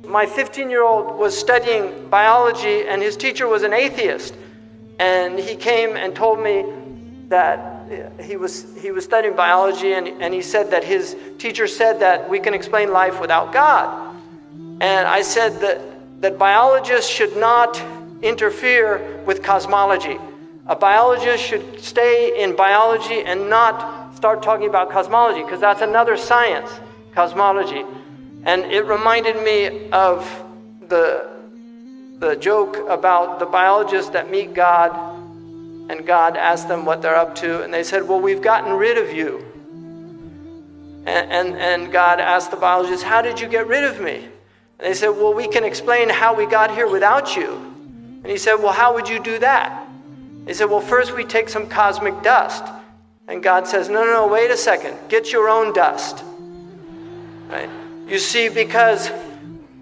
My 15-year-old was studying biology and his teacher was an atheist. And he came and told me that he was studying biology and he said that his teacher said that we can explain life without God. And I said that biologists should not interfere with cosmology. A biologist should stay in biology and not start talking about cosmology, because that's another science, cosmology. And it reminded me of the joke about the biologists that meet God, and God asked them what they're up to, and they said, well, we've gotten rid of you. And God asked the biologists, how did you get rid of me? And they said, well, we can explain how we got here without you. And he said, well, how would you do that? They said, well, first we take some cosmic dust. And God says, no, wait a second. Get your own dust. Right? You see, because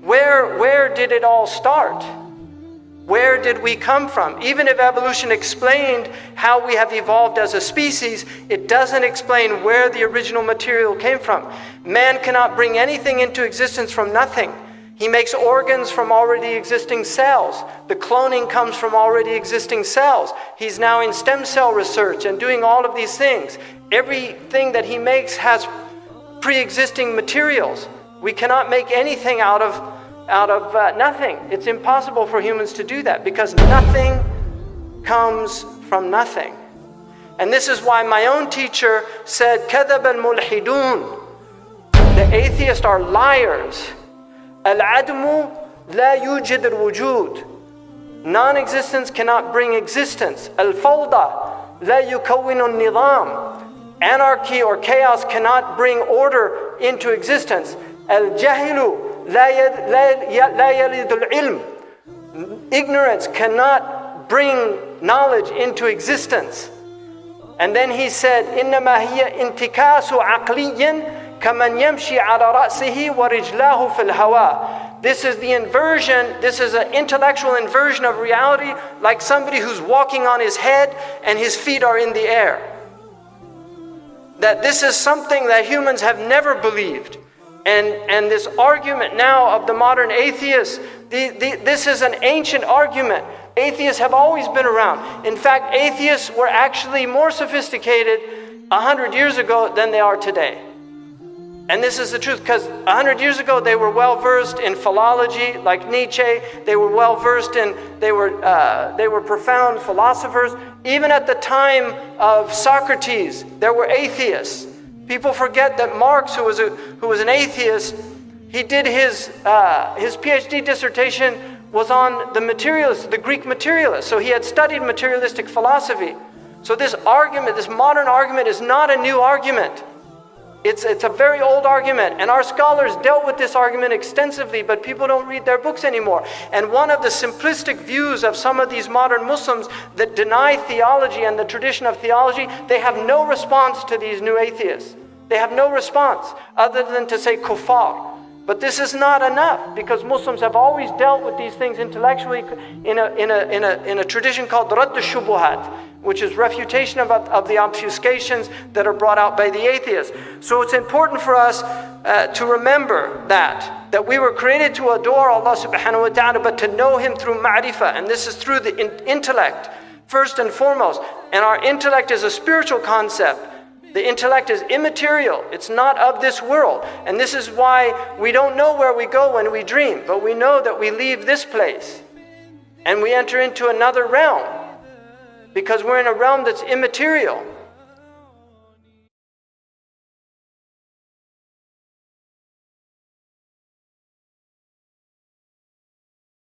where did it all start? Where did we come from? Even if evolution explained how we have evolved as a species, it doesn't explain where the original material came from. Man cannot bring anything into existence from nothing. He makes organs from already existing cells. The cloning comes from already existing cells. He's now in stem cell research and doing all of these things. Everything that he makes has pre-existing materials. We cannot make anything out of nothing. It's impossible for humans to do that, because nothing comes from nothing. And this is why my own teacher said, كَذَبَ الْمُلْحِدُونَ. The atheists are liars. الْعَدْمُ لَا يُوجِدُ الْوُجُودِ. Non-existence cannot bring existence. الْفَوْضَى لَا يُكَوِّنُ النِّظَامِ. Anarchy or chaos cannot bring order into existence. الْجَهِلُ لَا يَلِدُ الْعِلْمِ. Ignorance cannot bring knowledge into existence. And then he said, إِنَّمَا هِيَ انْتِكَاسُ عَقْلِيٍّ كَمَنْ يَمْشِي عَلَى رَأْسِهِ وَرِجْلَاهُ فِي الْهَوَىٰ. This is the inversion, this is an intellectual inversion of reality, like somebody who's walking on his head and his feet are in the air. That this is something that humans have never believed. And this argument now of the modern atheists, this is an ancient argument. Atheists have always been around. In fact, atheists were actually more sophisticated 100 years ago than they are today. And this is the truth, because 100 years ago they were well versed in philology, like Nietzsche. They were well versed in, they were profound philosophers. Even at the time of Socrates, there were atheists. People forget that Marx, who was an atheist, he did his PhD dissertation was on the materialists, the Greek materialists. So he had studied materialistic philosophy. So this argument, this modern argument, is not a new argument. It's a very old argument, and our scholars dealt with this argument extensively, but people don't read their books anymore. And one of the simplistic views of some of these modern Muslims that deny theology and the tradition of theology, they have no response to these new atheists. They have no response other than to say kuffar. But this is not enough, because Muslims have always dealt with these things intellectually in a tradition called Radd al-Shubuhat, which is refutation of the obfuscations that are brought out by the atheists. So it's important for us to remember that we were created to adore Allah subhanahu wa ta'ala, but to know Him through ma'rifah, and this is through the intellect, first and foremost. And our intellect is a spiritual concept. The intellect is immaterial. It's not of this world. And this is why we don't know where we go when we dream, but we know that we leave this place and we enter into another realm, because we're in a realm that's immaterial.